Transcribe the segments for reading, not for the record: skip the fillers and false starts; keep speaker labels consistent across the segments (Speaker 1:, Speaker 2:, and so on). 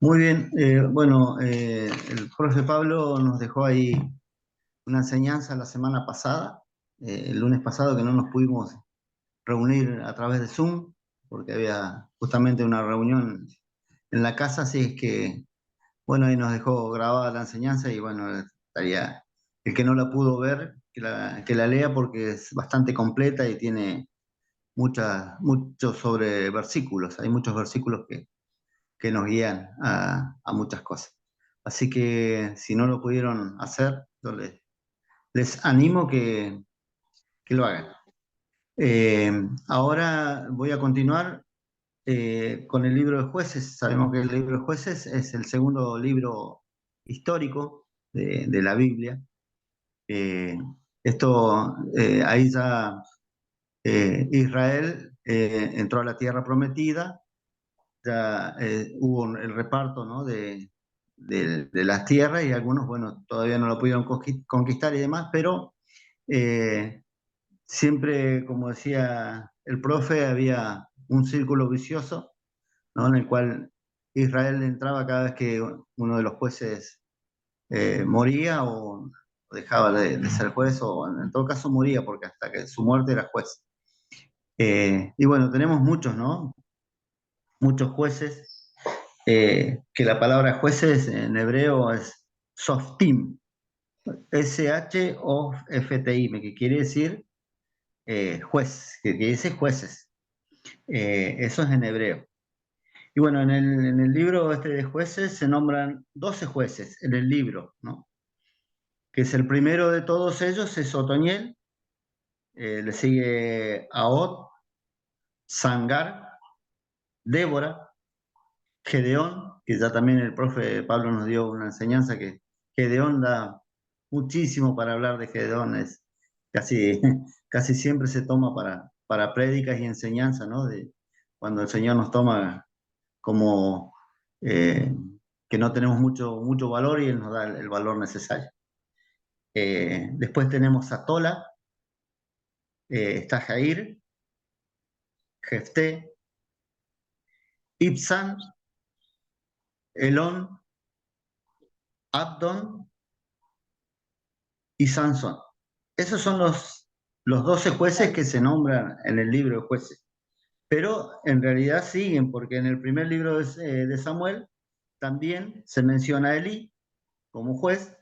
Speaker 1: Muy bien, bueno, el profe Pablo nos dejó ahí una enseñanza la semana pasada, el lunes pasado que no nos pudimos reunir a través de Zoom, porque había justamente una reunión en la casa, así es que, bueno, ahí nos dejó grabada la enseñanza y bueno, estaría el que no la pudo ver, que la lea porque es bastante completa y tiene muchos sobre versículos, hay muchos versículos que nos guían a muchas cosas. Así que si no lo pudieron hacer, yo les animo que lo hagan. Ahora voy a continuar con el libro de Jueces. Sabemos que el libro de Jueces es el segundo libro histórico de la Biblia. Eh, ahí ya Israel entró a la tierra prometida, ya hubo el reparto, ¿no? de las tierras y algunos, bueno, todavía no lo pudieron conquistar y demás, pero eh, siempre, como decía el profe, había un círculo vicioso, ¿no? En el cual Israel entraba cada vez que uno de los jueces moría o dejaba de ser juez o en todo caso moría porque hasta que su muerte era juez. Y bueno, tenemos muchos, ¿no? Muchos jueces, que la palabra jueces en hebreo es softim, S-H-O-F-T-I, que quiere decir juez, que quiere decir jueces. Eso es en hebreo. Y bueno, en el libro este de jueces se nombran 12 jueces en el libro, ¿no? Que es el primero de todos ellos, es Otoniel, le sigue Ahod, Sangar, Débora, Gedeón, que ya también el profe Pablo nos dio una enseñanza que Gedeón da muchísimo para hablar de Gedeón, es casi, casi siempre se toma para prédicas y enseñanza, ¿no? De cuando el Señor nos toma como eh, que no tenemos mucho valor y Él nos da el valor necesario. Después tenemos a Tola, está Jair, Jefté, Ibzan, Elón, Abdon y Sansón. Esos son los 12 jueces que se nombran en el libro de jueces. Pero en realidad siguen, porque en el primer libro de Samuel también se menciona a Elí como juez,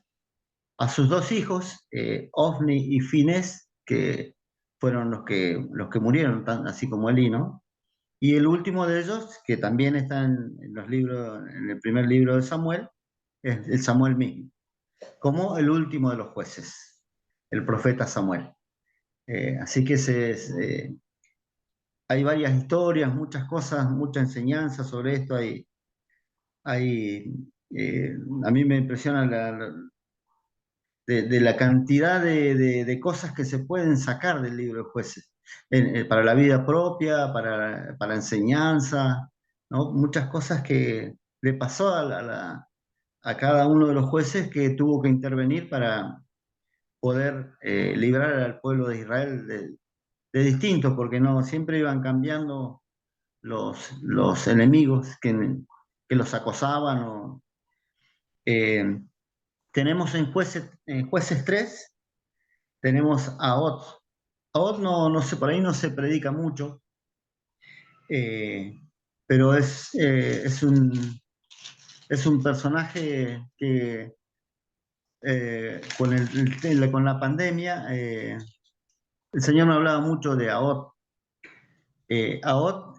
Speaker 1: a sus dos hijos, Ofni y Finés, que fueron los que murieron, así como Elí, ¿no? Y el último de ellos, que también está en los libros, en el primer libro de Samuel, es el Samuel mismo, como el último de los jueces, el profeta Samuel. Así que hay varias historias, muchas cosas, mucha enseñanza sobre esto. Hay, eh, a mí me impresiona de la cantidad de cosas que se pueden sacar del libro de jueces, para la vida propia, para enseñanza, ¿no? Muchas cosas que le pasó a cada uno de los jueces que tuvo que intervenir para poder librar al pueblo de Israel de distintos, porque no siempre iban cambiando los enemigos que los acosaban. Eh, tenemos en jueces 3 tenemos a Ot. A Ot no sé, por ahí no se predica mucho, eh, pero es un personaje que con la pandemia, el Señor me hablaba mucho de Ahot. Ahot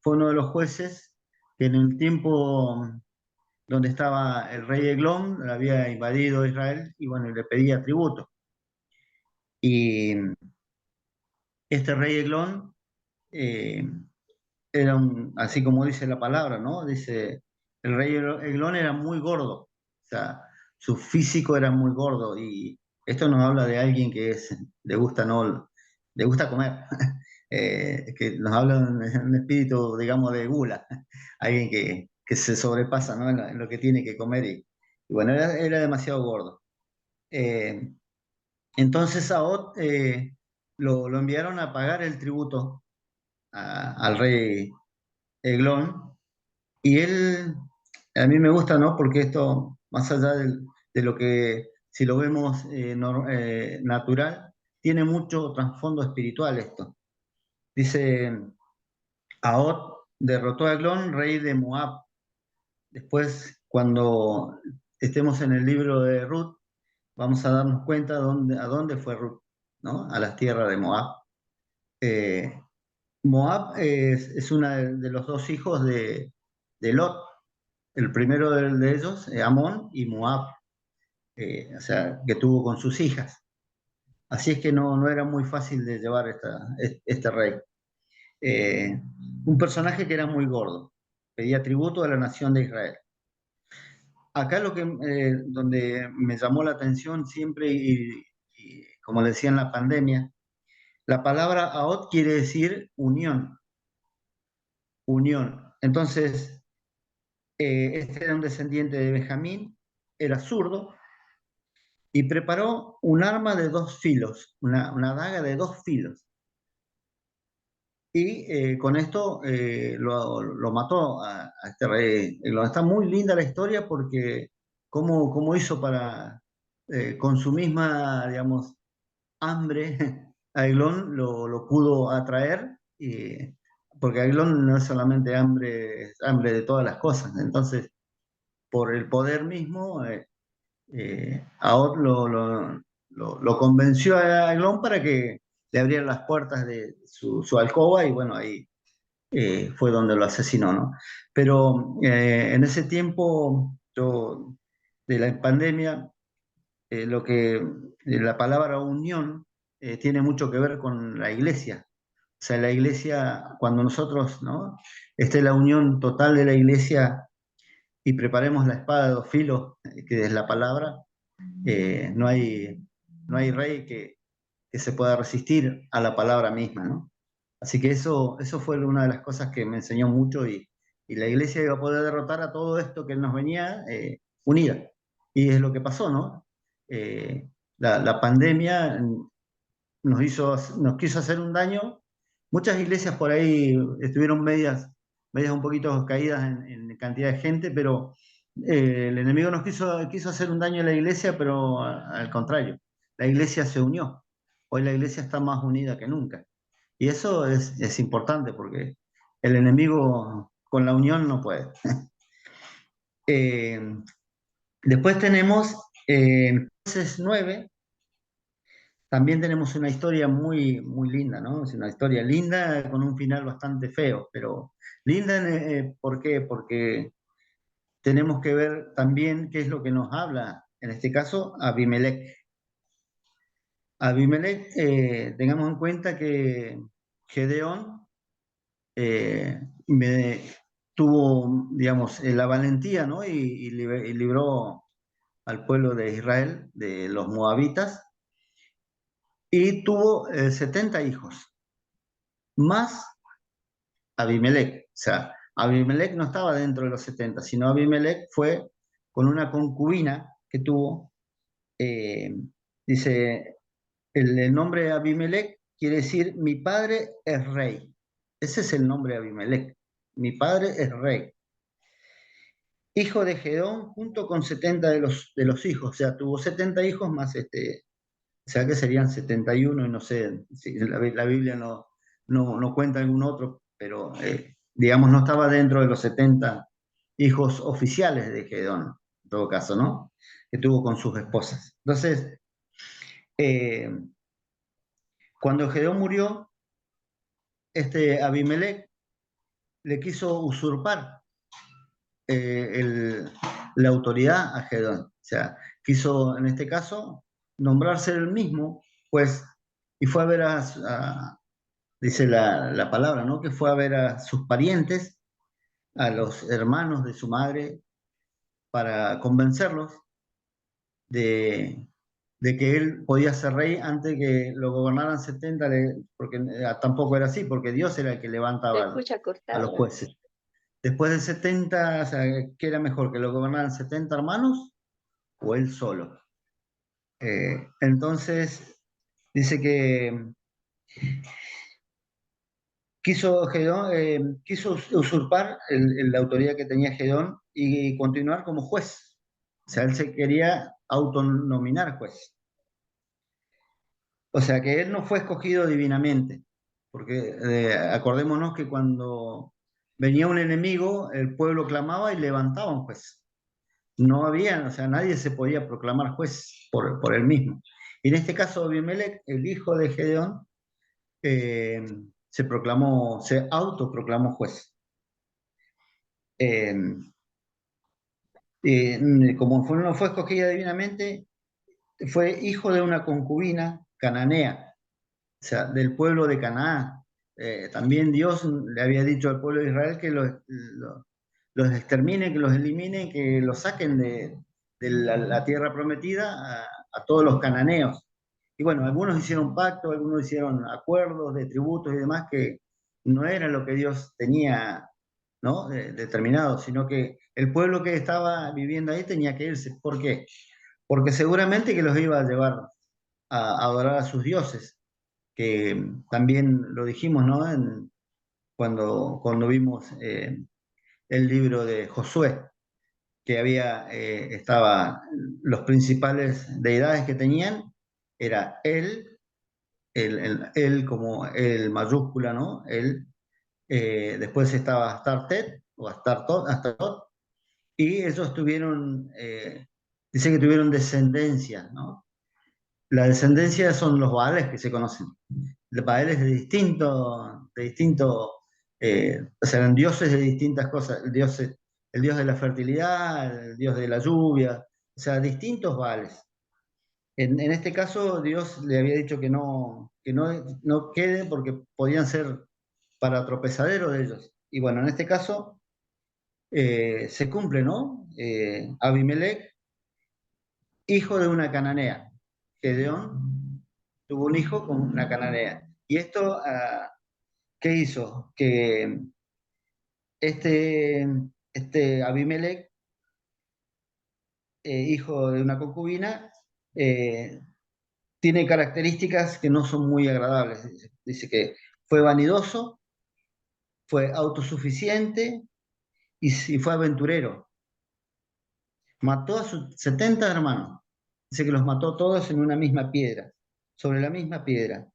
Speaker 1: fue uno de los jueces que en el tiempo donde estaba el rey Eglón, había invadido Israel y bueno, le pedía tributo. Y este rey Eglón eh, era así como dice la palabra, ¿no? Dice, el rey Eglón era muy gordo, o sea, su físico era muy gordo y esto nos habla de alguien que le gusta, ¿no? Le gusta comer, que nos habla de un espíritu, digamos, de gula, alguien que se sobrepasa, ¿no? En lo que tiene que comer y bueno, era demasiado gordo. Eh, entonces a Ot lo enviaron a pagar el tributo al rey Eglón y él a mí me gusta, ¿no? Porque esto, más allá de lo que, si lo vemos natural, tiene mucho trasfondo espiritual esto. Dice, Ahod derrotó a Eglón, rey de Moab. Después, cuando estemos en el libro de Ruth, vamos a darnos cuenta a dónde fue Ruth, ¿no? A las tierras de Moab. Eh, Moab es uno de los dos hijos de Lot. El primero de ellos, Amón y Moab, o sea, que tuvo con sus hijas. Así es que no era muy fácil de llevar este rey. Eh, un personaje que era muy gordo, pedía tributo a la nación de Israel. Acá donde me llamó la atención siempre, y como le decía en la pandemia, la palabra Aot quiere decir unión, unión. Entonces, este era un descendiente de Benjamín, era zurdo, y preparó un arma de dos filos, una daga de dos filos. Y con esto lo mató a este rey. Está muy linda la historia porque cómo hizo para, con su misma, digamos, hambre, Aglón lo pudo atraer, porque Aglón no es solamente hambre, es hambre de todas las cosas. Entonces, por el poder mismo, Ahod lo convenció a Aglón para que le abriera las puertas de su alcoba y bueno, ahí fue donde lo asesinó, ¿no? Pero en ese tiempo de la pandemia, la palabra unión tiene mucho que ver con la iglesia. O sea, la iglesia, cuando nosotros, ¿no? Esté la unión total de la iglesia y preparemos la espada de dos filos, que es la palabra, no hay rey que se pueda resistir a la palabra misma, ¿no? Así que eso fue una de las cosas que me enseñó mucho y la iglesia iba a poder derrotar a todo esto que nos venía unida. Y es lo que pasó, ¿no? La pandemia nos quiso hacer un daño. Muchas iglesias por ahí estuvieron medias un poquito caídas en cantidad de gente, pero el enemigo quiso hacer un daño a la iglesia, pero al contrario, la iglesia se unió. Hoy la iglesia está más unida que nunca. Y eso es importante porque el enemigo con la unión no puede. Eh, después tenemos, en Jueces 9, también tenemos una historia muy, muy linda, ¿no? Es una historia linda con un final bastante feo, pero linda, ¿por qué? Porque tenemos que ver también qué es lo que nos habla, en este caso, Abimelech. Abimelech, tengamos en cuenta que Gedeón eh, me- tuvo, digamos, la valentía, ¿no? Y libró al pueblo de Israel de los moabitas y tuvo 70 hijos, más Abimelech. O sea, Abimelech no estaba dentro de los 70, sino Abimelech fue con una concubina que tuvo. eh, dice, el nombre de Abimelech quiere decir mi padre es rey. Ese es el nombre de Abimelech. Mi padre es rey. Hijo de Gedón junto con 70 de los hijos. O sea, tuvo 70 hijos más o sea que serían 71 y no sé, si la Biblia no cuenta algún otro, pero digamos no estaba dentro de los 70 hijos oficiales de Gedón, en todo caso, ¿no? Que tuvo con sus esposas. Entonces, eh, cuando Gedón murió, Abimelech le quiso usurpar eh, el- la autoridad a Gedón. O sea, quiso en este caso nombrarse él mismo, pues, y fue a ver dice la palabra, ¿no? Que fue a ver a sus parientes, a los hermanos de su madre, para convencerlos de, de que él podía ser rey antes que lo gobernaran 70, porque tampoco era así, porque Dios era el que
Speaker 2: Se
Speaker 1: levantaba
Speaker 2: escucha
Speaker 1: a los
Speaker 2: cortado.
Speaker 1: jueces. Después de 70, o sea, ¿qué era mejor? ¿Que lo gobernaran 70 hermanos o él solo? Entonces, dice que quiso usurpar la autoridad que tenía Gedón y continuar como juez. O sea, él se quería autonominar juez. O sea, que él no fue escogido divinamente, porque acordémonos que cuando venía un enemigo, el pueblo clamaba y levantaba un juez. No había, o sea, nadie se podía proclamar juez por él mismo. Y en este caso, Abimelech, el hijo de Gedeón, se autoproclamó juez. Eh, Como no fue escogida divinamente, fue hijo de una concubina cananea, o sea, del pueblo de Canaán. También Dios le había dicho al pueblo de Israel que los extermine, que los elimine, que los saquen de la tierra prometida a todos los cananeos. Y bueno, algunos hicieron pacto, algunos hicieron acuerdos de tributos y demás que no era lo que Dios tenía, ¿no? Determinado, sino que el pueblo que estaba viviendo ahí tenía que irse. ¿Por qué? Porque seguramente que los iba a llevar a adorar a sus dioses, que también lo dijimos, ¿no? Cuando vimos el libro de Josué, que los principales deidades que tenían, era él como el mayúscula, ¿no? Él, después estaba Astartet, o Astartot, y ellos dice que tuvieron descendencia, ¿no? La descendencia son los Baales que se conocen. Los Baales o sea, eran dioses de distintas cosas. El dios de la fertilidad, el dios de la lluvia, o sea, distintos Baales. En este caso, Dios le había dicho que no quede porque podían ser para tropezadero de ellos. Y bueno, en este caso se cumple, ¿no? Abimelech, hijo de una cananea. Gedeón tuvo un hijo con una cananea. Y esto, ¿qué hizo? Que este, este Abimelech, hijo de una concubina, eh, tiene características que no son muy agradables. Dice que fue vanidoso, fue autosuficiente y fue aventurero. Mató a sus 70 hermanos. Dice que los mató todos en una misma piedra, sobre la misma piedra.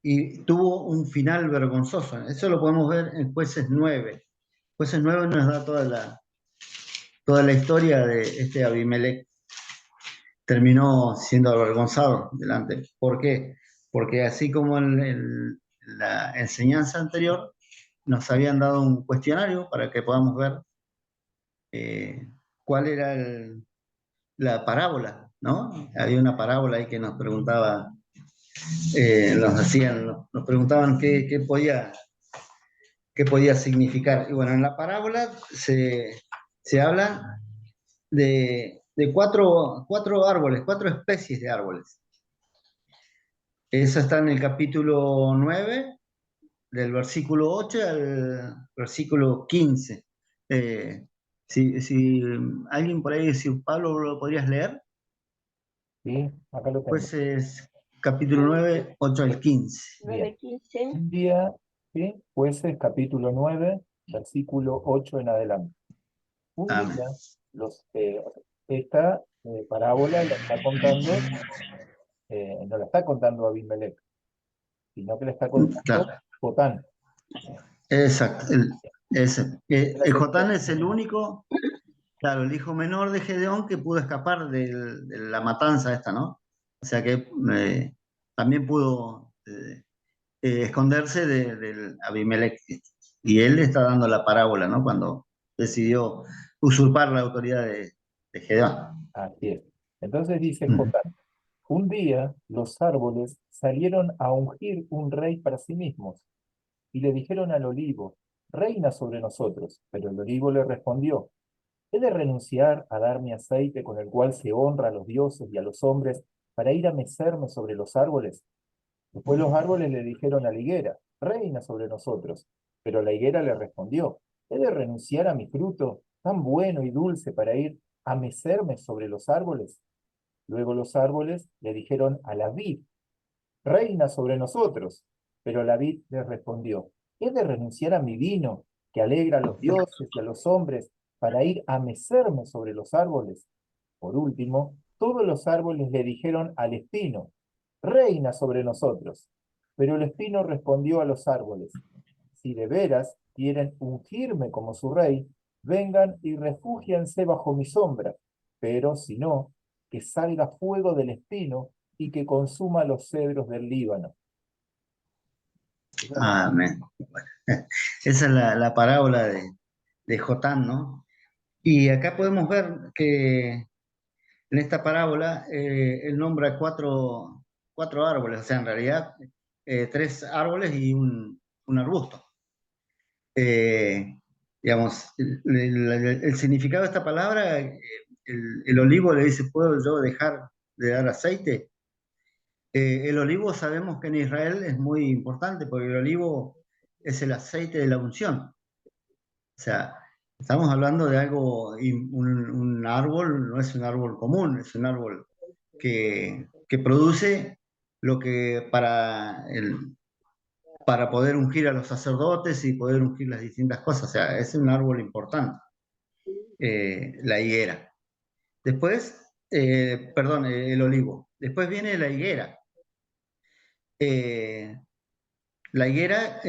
Speaker 1: Y tuvo un final vergonzoso. Eso lo podemos ver en Jueces 9. Jueces 9 nos da toda la historia de este Abimelech. Terminó siendo avergonzado delante. ¿Por qué? Porque así como en la enseñanza anterior, nos habían dado un cuestionario para que podamos ver cuál era la parábola, ¿no? Había una parábola ahí que nos preguntaba, nos preguntaban qué podía significar. Y bueno, en la parábola se habla de cuatro árboles, cuatro especies de árboles. Eso está en el capítulo 9, del versículo 8 al versículo 15. Si alguien por ahí, si Pablo lo podrías leer,
Speaker 2: Sí, acá lo tengo.
Speaker 1: pues es capítulo 9, 8 al 15.
Speaker 2: Bien.
Speaker 3: 9:15.
Speaker 2: Un día, ¿sí? Jueces capítulo 9, versículo 8 en adelante. Un
Speaker 1: Amén.
Speaker 2: día, esta parábola la está contando, no la está contando Abimelech, sino que la está
Speaker 1: Claro,
Speaker 2: contando Jotán.
Speaker 1: exacto. El Jotán es el
Speaker 2: Claro.
Speaker 1: único, claro, el hijo menor de Gedeón que pudo escapar de la matanza esta, ¿no? O sea que también pudo esconderse del Abimelech. Y él le está dando la parábola, ¿no? Cuando decidió usurpar la autoridad de Gedeón.
Speaker 2: Así es. Entonces dice
Speaker 1: Mm.
Speaker 2: Jotán, un día los árboles salieron a ungir un rey para sí mismos y le dijeron al olivo, reina sobre nosotros. Pero el olivo le respondió, ¿he de renunciar a dar mi aceite con el cual se honra a los dioses y a los hombres para ir a mecerme sobre los árboles? Después los árboles le dijeron a la higuera, reina sobre nosotros. Pero la higuera le respondió, ¿he de renunciar a mi fruto, tan bueno y dulce, para ir a mecerme sobre los árboles? Luego los árboles le dijeron a la vid, reina sobre nosotros. Pero la vid le respondió, ¿he de renunciar a mi vino, que alegra a los dioses y a los hombres, para ir a mecerme sobre los árboles. Por último, todos los árboles le dijeron al espino, reina sobre nosotros. Pero el espino respondió a los árboles, si de veras quieren ungirme como su rey, vengan y refúgiense bajo mi sombra. Pero si no, que salga fuego del espino y que consuma los cedros del Líbano.
Speaker 1: Amén. Esa es la parábola de Jotán, ¿no? Y acá podemos ver que en esta parábola él nombra cuatro árboles, o sea, en realidad tres árboles y un arbusto. Eh, digamos, el significado de esta palabra, el olivo le dice, ¿puedo yo dejar de dar aceite? El olivo sabemos que en Israel es muy importante porque el olivo es el aceite de la unción. O sea, estamos hablando de algo, un árbol no es un árbol común, es un árbol que produce lo que para poder ungir a los sacerdotes y poder ungir las distintas cosas. O sea, es un árbol importante, la higuera. Después, perdón, el olivo. Después viene la higuera. Eh, la higuera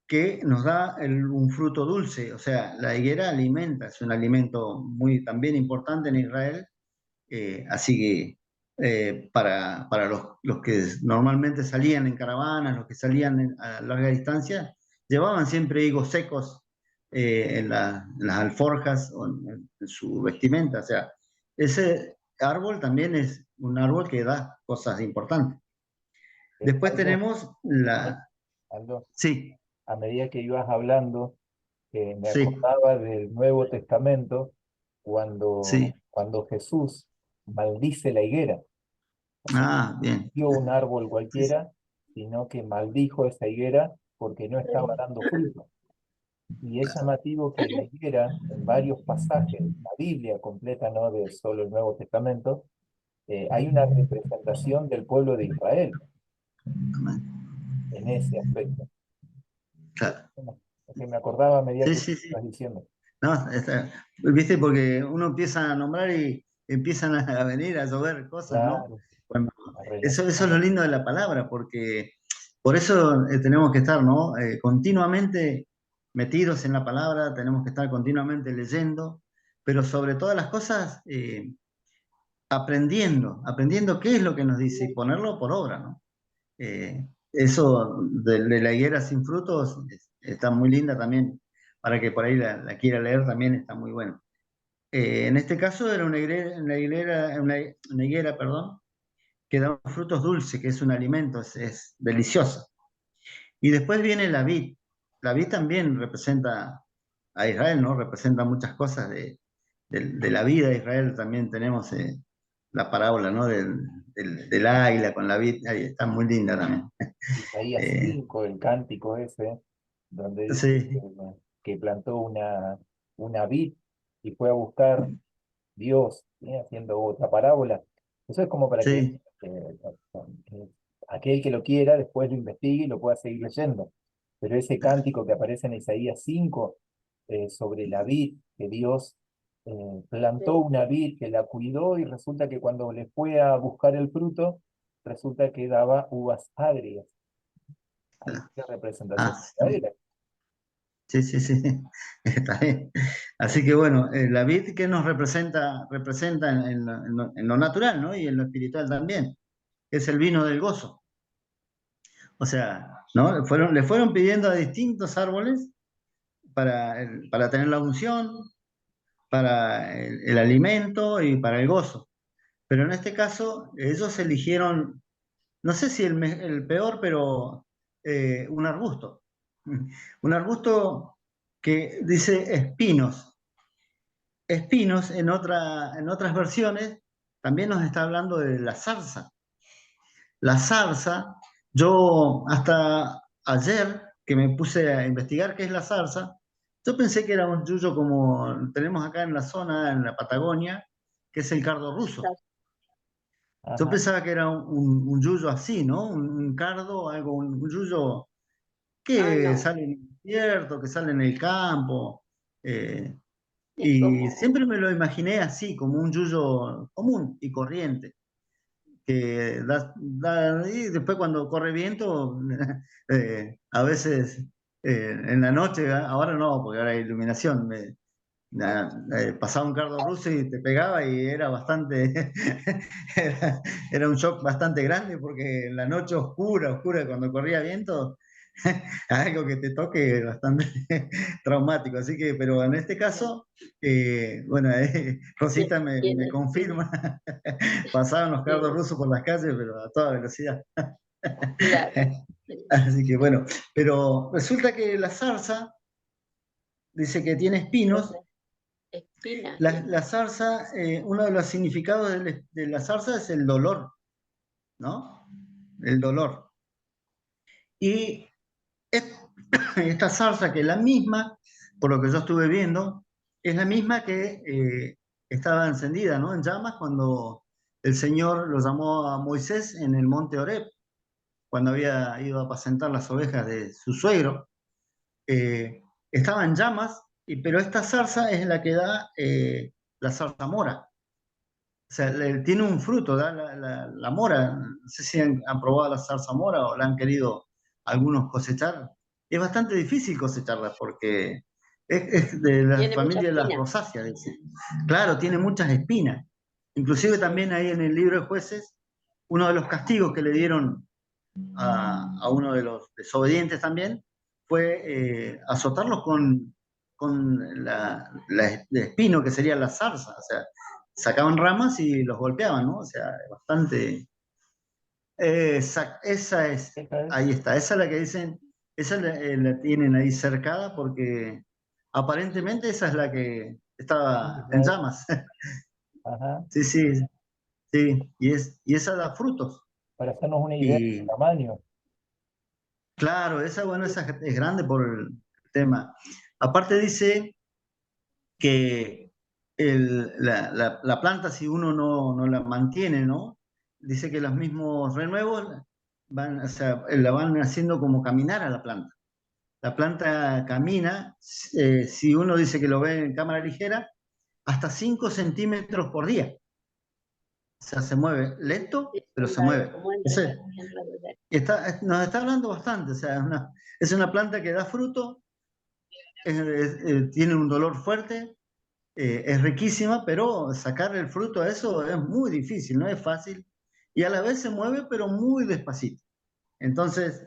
Speaker 1: que nos da un fruto dulce, o sea, la higuera alimenta, es un alimento muy también importante en Israel, así que para los que normalmente salían en caravanas, los que salían a larga distancia, llevaban siempre higos secos en las alforjas o en su vestimenta, o sea, ese árbol también es un árbol que da cosas importantes. Después
Speaker 2: Aldo,
Speaker 1: tenemos
Speaker 2: Aldo,
Speaker 1: Sí,
Speaker 2: a medida que ibas hablando, me
Speaker 1: sí,
Speaker 2: acordaba del Nuevo Testamento
Speaker 1: sí.
Speaker 2: cuando Jesús maldice la higuera. O sea,
Speaker 1: Ah, bien.
Speaker 2: dio un árbol
Speaker 1: Sí, sí,
Speaker 2: cualquiera, sino que maldijo esa higuera porque no estaba dando fruto. Y es llamativo que la higuera, en varios pasajes, la Biblia completa, no de solo el Nuevo Testamento, hay una representación del pueblo de Israel en ese aspecto.
Speaker 1: claro.
Speaker 2: Bueno, es que me acordaba a medida
Speaker 1: Sí,
Speaker 2: que
Speaker 1: sí, sí.
Speaker 2: estás diciendo.
Speaker 1: No, viste, porque uno empieza a nombrar y empiezan a venir a llover cosas, ¿no?
Speaker 2: Claro,
Speaker 1: Bueno,
Speaker 2: la
Speaker 1: eso es lo
Speaker 2: relación.
Speaker 1: lindo de la palabra, porque por eso tenemos que estar, ¿no? Continuamente metidos en la palabra, tenemos que estar continuamente leyendo, pero sobre todas las cosas, aprendiendo qué es lo que nos dice y ponerlo por obra, ¿no? Eso de la higuera sin frutos está muy linda también, para que por ahí la quiera leer también está muy bueno. En este caso era una higuera, perdón, que da frutos dulces, que es un alimento, es delicioso. Y después viene la vid. La vid también representa a Israel, ¿no? Representa muchas cosas de la vida de Israel. También tenemos la parábola, ¿no? Del águila con la vid. Ahí está muy linda también.
Speaker 2: Isaías
Speaker 1: Eh,
Speaker 2: 5 el cántico ese, donde dice
Speaker 1: sí,
Speaker 2: que plantó una vid y fue a buscar Dios, ¿sí? Haciendo otra parábola. Eso es como para que
Speaker 1: sí,
Speaker 2: eh, aquel que lo quiera después lo investigue y lo pueda seguir leyendo. Pero ese cántico que aparece en Isaías 5 sobre la vid, que Dios plantó una vid, que la cuidó y resulta que cuando le fue a buscar el fruto, resulta que daba uvas agrias. Ahí
Speaker 1: claro.
Speaker 2: qué representación
Speaker 1: Ah,
Speaker 2: de
Speaker 1: sí,
Speaker 2: Israel.
Speaker 1: sí, sí, sí, está bien. Así que bueno, la vid que nos representa en lo natural, ¿no? Y en lo espiritual también, es el vino del gozo. O sea, ¿no? Le fueron pidiendo a distintos árboles para tener la unción, para el alimento y para el gozo. Pero en este caso, ellos eligieron, no sé si el peor, pero un arbusto. Un arbusto que dice espinos. Espinos en otras versiones también nos está hablando de la zarza. La zarza, yo hasta ayer que me puse a investigar qué es la zarza, yo pensé que era un yuyo como tenemos acá en la zona, en la Patagonia, que es el cardo ruso. Yo
Speaker 2: Ajá.
Speaker 1: pensaba que era un yuyo así, ¿no? Un cardo, algo, un yuyo que sale en el desierto, que sale en el campo. eh,
Speaker 3: Es
Speaker 1: Y
Speaker 3: como,
Speaker 1: siempre me lo imaginé así, como un yuyo común y corriente, que y después cuando corre viento, a veces en la noche, ahora no, porque ahora hay iluminación, pasaba un cardo ruso y te pegaba y era bastante, era, era un shock bastante grande porque en la noche oscura, oscura, cuando corría viento, algo que te toque es bastante traumático. Así que, pero en este caso, bueno, Rosita me
Speaker 3: tiene,
Speaker 1: confirma, pasaban los cardos
Speaker 3: sí,
Speaker 1: rusos por las calles, pero a toda velocidad.
Speaker 3: claro.
Speaker 1: Así que bueno, pero resulta que la zarza dice que tiene
Speaker 3: Los
Speaker 1: espinos.
Speaker 3: espinas
Speaker 1: La
Speaker 3: tiene.
Speaker 1: zarza, uno de los significados de la zarza es el dolor, ¿no? El dolor. Y es- esta zarza, que es la misma, por lo que yo estuve viendo, es la misma que estaba encendida, ¿no? En llamas cuando el Señor lo llamó a Moisés en el monte Horeb, cuando había ido a apacentar las ovejas de su suegro. Estaba en llamas, pero esta zarza es la que da la zarzamora. O sea, tiene un fruto, da la mora. No sé si han probado la zarzamora o la han querido algunos cosechar. Es bastante difícil cosecharla porque es de la
Speaker 3: Tiene mucha
Speaker 1: familia de las
Speaker 3: espina.
Speaker 1: rosáceas, dice. Claro, tiene muchas espinas. Inclusive
Speaker 3: Sí.
Speaker 1: también ahí en el libro de Jueces, uno de los castigos que le dieron a uno de los desobedientes también fue azotarlos con el espino, que sería la zarza. O sea, sacaban ramas y los golpeaban, ¿no? O sea, bastante... esa es,
Speaker 2: Esta es,
Speaker 1: ahí está, esa es la que dicen, esa la tienen ahí cercada porque aparentemente esa es la que estaba en
Speaker 2: esta es,
Speaker 1: llamas.
Speaker 2: ajá,
Speaker 1: Sí, sí, sí, y esa da frutos.
Speaker 2: para hacernos una idea del
Speaker 1: Y
Speaker 2: tamaño.
Speaker 1: claro, esa, bueno, esa es grande por el tema. Aparte dice que la planta, si uno no la mantiene, ¿no? Dice que los mismos renuevos van, o sea, la van haciendo como caminar a la planta. La planta camina, si uno dice que lo ve en cámara ligera, hasta 5 centímetros por día. O sea, se mueve lento, pero se mueve.
Speaker 3: Como
Speaker 1: Entonces,
Speaker 3: enredadera.
Speaker 1: nos está hablando bastante. O sea, es una planta que da fruto, tiene un dolor fuerte, es riquísima, pero sacar el fruto a eso es muy difícil, no es fácil. Y a la vez se mueve, pero muy despacito. Entonces,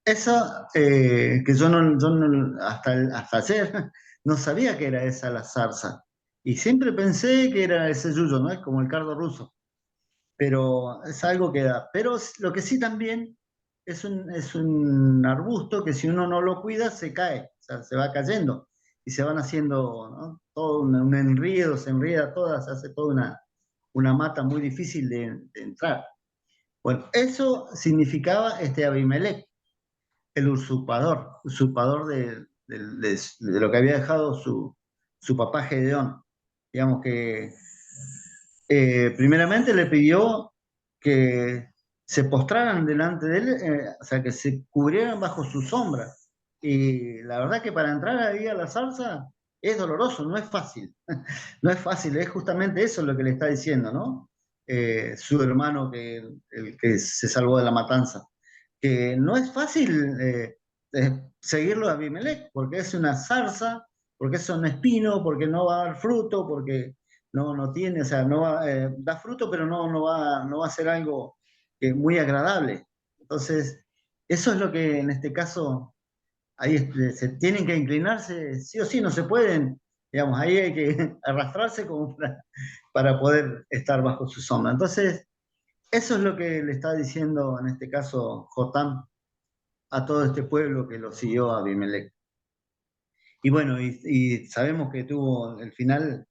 Speaker 1: esa que hasta ayer no sabía que era esa la zarza. Y siempre pensé que era ese yuyo, ¿no? Es como el cardo ruso, pero es algo que da. Pero lo que sí también es un arbusto que si uno no lo cuida se cae, o sea, se va cayendo y se van haciendo, ¿no? Todo un enredo, se enreda toda, se hace toda una mata muy difícil de entrar. Bueno, eso significaba este Abimelech, el usurpador de lo que había dejado su papá Gedeón. Digamos que primeramente le pidió que se postraran delante de él, o sea, que se cubrieran bajo su sombra. Y la verdad que para entrar ahí a la salsa es doloroso, no es fácil. No es fácil, es justamente eso lo que le está diciendo, ¿no? Su hermano, el que se salvó de la matanza. Que no es fácil seguirlo a Abimelech, porque es una zarza, porque es un espino, porque no va a dar fruto, porque no tiene, o sea, no va, da fruto, pero no va a ser algo muy agradable. Entonces, eso es lo que en este caso, ahí se tienen que inclinarse, sí o sí, no se pueden, digamos, ahí hay que arrastrarse como para poder estar bajo su sombra. Entonces, eso es lo que le está diciendo en este caso Jotam a todo este pueblo que lo siguió a Abimelech. Y bueno, y sabemos que tuvo el final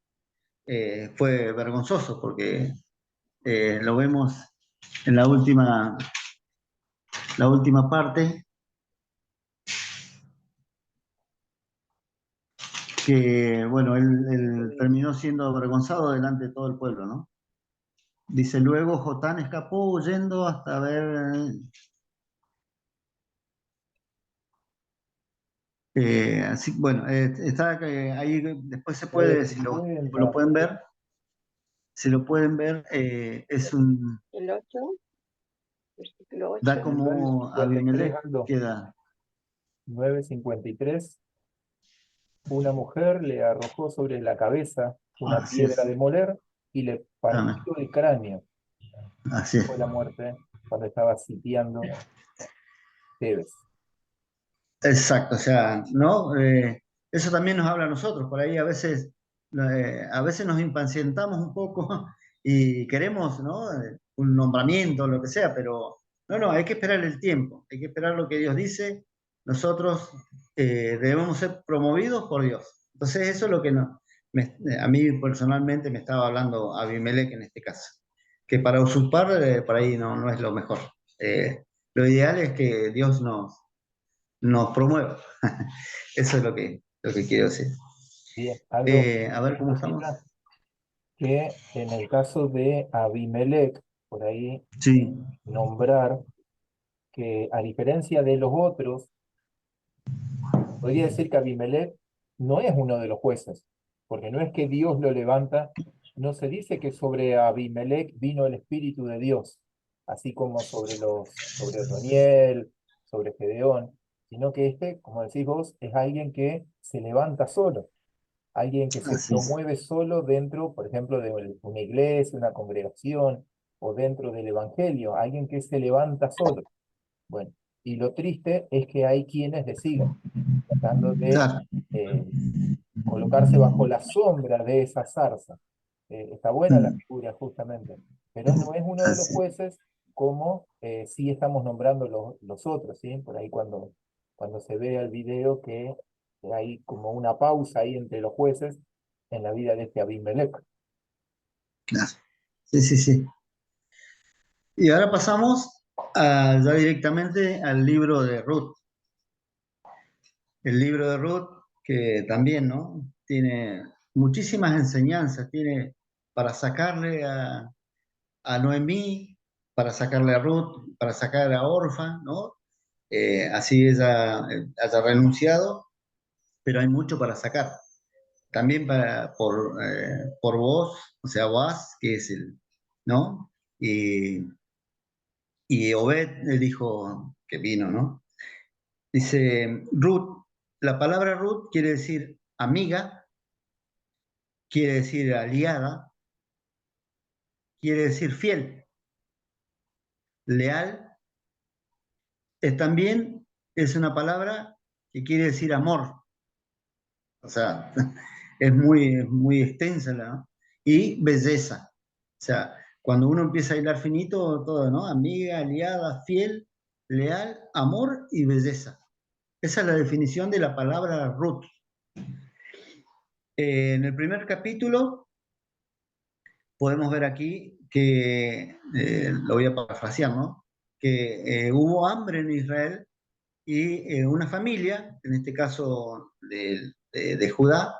Speaker 1: fue vergonzoso porque lo vemos en la última parte, que bueno, él terminó siendo avergonzado delante de todo el pueblo, ¿no? Dice, luego Jotán escapó huyendo hasta ver, Así, bueno, está ahí, después se puede, si lo
Speaker 2: 9:50.
Speaker 1: pueden ver, si lo pueden ver, es un,
Speaker 3: El 8, versículo
Speaker 1: da
Speaker 3: 8.
Speaker 1: como
Speaker 2: 9:53,
Speaker 1: Abimelech
Speaker 2: Aldo.
Speaker 1: queda.
Speaker 2: 9:53. Una mujer le arrojó sobre la cabeza una
Speaker 1: Así
Speaker 2: piedra
Speaker 1: es.
Speaker 2: de moler y le
Speaker 1: Amén.
Speaker 2: partió el cráneo.
Speaker 1: Así es.
Speaker 2: Fue la muerte cuando estaba sitiando Tebes.
Speaker 1: Exacto, o sea, ¿no? Eso también nos habla a nosotros, por ahí a veces nos impacientamos un poco y queremos, ¿no? Un nombramiento, lo que sea, pero no, hay que esperar el tiempo, hay que esperar lo que Dios dice, nosotros debemos ser promovidos por Dios. Entonces eso es lo que a mí personalmente me estaba hablando Abimelech en este caso, que para usurpar por ahí no es lo mejor. Lo ideal es que Dios nos promueva. Eso es lo que quiero decir.
Speaker 2: Bien, Aldo,
Speaker 1: A ver cómo estamos.
Speaker 2: significa que en el caso de Abimelech, por ahí
Speaker 1: Sí,
Speaker 2: nombrar que a diferencia de los otros, podría decir que Abimelech no es uno de los jueces, porque no es que Dios lo levanta, no se dice que sobre Abimelech vino el Espíritu de Dios, así como sobre Otoniel, sobre Gedeón, sino que este, como decís vos, es alguien que se levanta solo, alguien que se
Speaker 1: así es.
Speaker 2: promueve solo dentro, por ejemplo, de una iglesia, una congregación, o dentro del Evangelio, alguien que se levanta solo. Bueno, y lo triste es que hay quienes le siguen tratando de
Speaker 1: Claro.
Speaker 2: eh, colocarse bajo la sombra de esa zarza. Está buena la
Speaker 1: Mm,
Speaker 2: figura, justamente, pero no es uno de los
Speaker 1: así.
Speaker 2: jueces como sí estamos nombrando los otros, ¿sí? Por ahí cuando se ve el video que hay como una pausa ahí entre los jueces en la vida de este Abimelech.
Speaker 1: Claro. Sí, sí, sí. Y ahora pasamos ya directamente al libro de Ruth. El libro de Ruth, que también, ¿no? Tiene muchísimas enseñanzas, tiene para sacarle a Noemí, para sacarle a Ruth, para sacar a Orfa, ¿no? Así ella haya renunciado, pero hay mucho para sacar. También por vos, o sea, Boaz, que es ¿no? Y, y Obed, el hijo que vino, ¿no? Dice Ruth, la palabra Ruth quiere decir amiga, quiere decir aliada, quiere decir fiel, leal, también es una palabra que quiere decir amor, o sea, es muy extensa, ¿no? Y belleza, o sea, cuando uno empieza a hilar finito, todo, ¿no? Amiga, aliada, fiel, leal, amor y belleza. Esa es la definición de la palabra Ruth. En el primer capítulo podemos ver aquí que, lo voy a parafrasear, ¿no? Que hubo hambre en Israel y una familia, en este caso de Judá,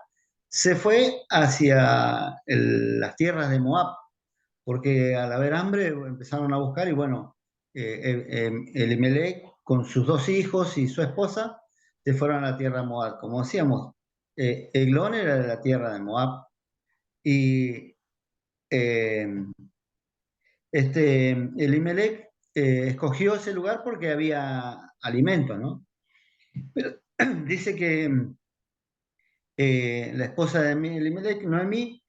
Speaker 1: se fue hacia las tierras de Moab, porque al haber hambre empezaron a buscar y bueno, Elimelech con sus dos hijos y su esposa se fueron a la tierra de Moab. Como decíamos, Eglón era de la tierra de Moab y eh, Elimelech escogió ese lugar porque había alimento, ¿no? Pero dice que la esposa de Elimelech, Noemí,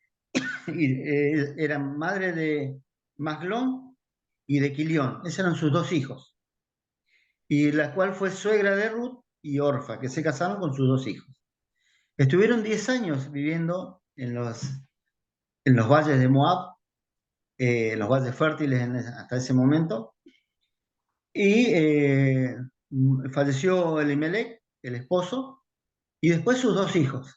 Speaker 1: era madre de Maglón y de Quilión. Esos eran sus dos hijos. Y la cual fue suegra de Ruth y Orfa, que se casaron con sus dos hijos. Estuvieron 10 años viviendo en los valles de Moab, los valles fértiles hasta ese momento. Y falleció Elimelech, el esposo, y después sus dos hijos.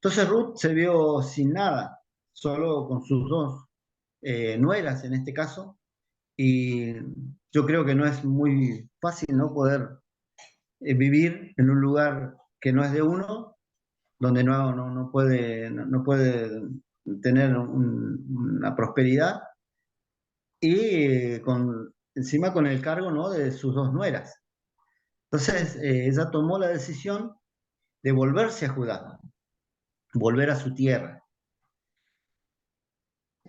Speaker 1: Entonces Ruth se vio sin nada, solo con sus dos nueras en este caso, y yo creo que no es muy fácil, ¿no? Poder vivir en un lugar que no es de uno, donde no puede tener una prosperidad, y encima con el cargo, ¿no? De sus dos nueras. Entonces ella tomó la decisión de volverse a Judá, volver a su tierra.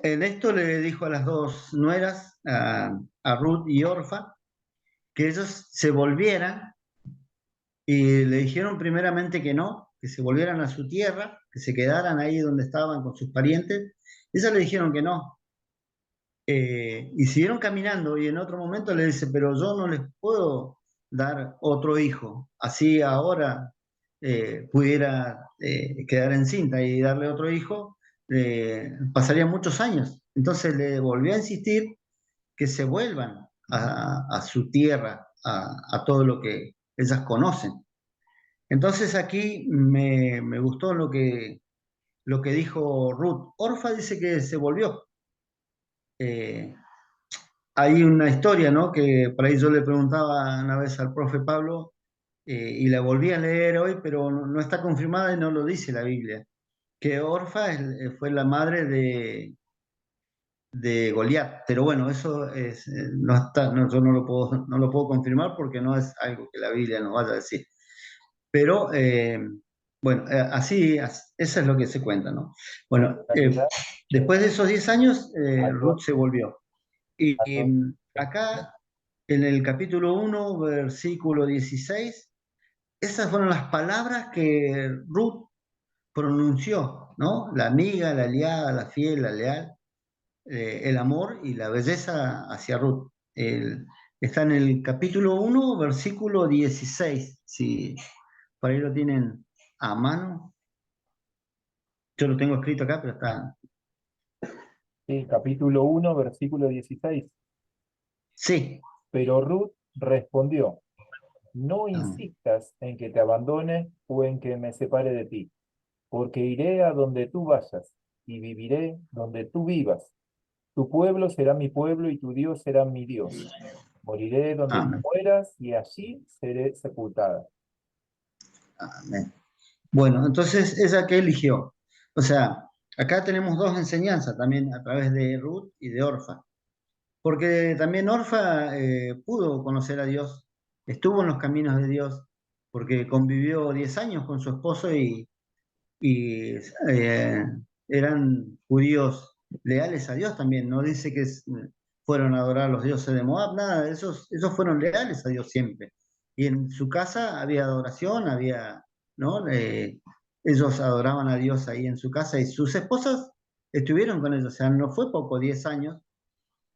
Speaker 1: En esto le dijo a las dos nueras, a Ruth y Orfa, que ellos se volvieran, y le dijeron primeramente que no, que se volvieran a su tierra, que se quedaran ahí donde estaban con sus parientes. Ellas le dijeron que no. Y siguieron caminando y en otro momento le dice, pero yo no les puedo dar otro hijo. Así ahora pudiera quedar encinta y darle otro hijo, pasarían muchos años. Entonces le volvió a insistir que se vuelvan a su tierra, a todo lo que ellas conocen. Entonces aquí me gustó lo que dijo Ruth. Orfa dice que se volvió. Eh, Hay una historia, ¿no? Que por ahí yo le preguntaba una vez al profe Pablo y la volví a leer hoy, pero no está confirmada y no lo dice la Biblia. Que Orfa fue la madre de Goliat, pero bueno, eso es, no está, yo no lo puedo confirmar porque no es algo que la Biblia nos vaya a decir. Pero bueno, eso es lo que se cuenta, ¿no? Bueno,
Speaker 2: En realidad,
Speaker 1: después de esos 10 años, Ruth
Speaker 2: algo,
Speaker 1: se volvió. Y
Speaker 2: algo,
Speaker 1: acá, en el capítulo 1 versículo 16, esas fueron las palabras que Ruth pronunció, ¿no? La amiga, la aliada, la fiel, la leal, el amor y la belleza hacia Ruth. Está en el capítulo 1 versículo 16, si por ahí lo tienen a mano. Yo lo tengo escrito acá, pero está...
Speaker 2: sí, capítulo 1, versículo 16.
Speaker 1: Sí.
Speaker 2: Pero Ruth respondió, no
Speaker 1: Ah,
Speaker 2: insistas en que te abandone o en que me separe de ti, porque iré a donde tú vayas y viviré donde tú vivas. Tu pueblo será mi pueblo y tu Dios será mi Dios. Moriré donde tú
Speaker 1: amén,
Speaker 2: mueras y allí seré sepultada.
Speaker 1: amén. Bueno, entonces, ¿ella qué eligió? O sea, acá tenemos dos enseñanzas también a través de Ruth y de Orfa, porque también Orfa pudo conocer a Dios, estuvo en los caminos de Dios, porque convivió 10 años con su esposo y eran judíos leales a Dios también. No dice que fueron a adorar a los dioses de Moab, nada, esos fueron leales a Dios siempre. Y en su casa había adoración, había, ¿no? Ellos adoraban a Dios ahí en su casa y sus esposas estuvieron con ellos, o sea, no fue poco, 10 años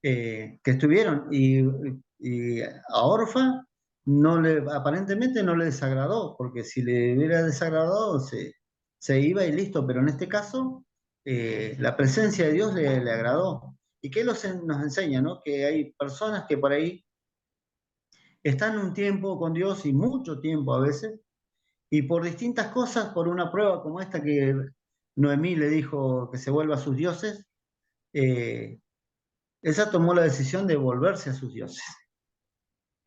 Speaker 1: que estuvieron. Y a Orfa aparentemente no le desagradó, porque si le hubiera desagradado se iba y listo, pero en este caso la presencia de Dios le agradó. ¿Y qué nos enseña, no? Que hay personas que por ahí están un tiempo con Dios y mucho tiempo a veces, y por distintas cosas, por una prueba como esta que Noemí le dijo que se vuelva a sus dioses, eh, ella tomó la decisión de volverse a sus dioses,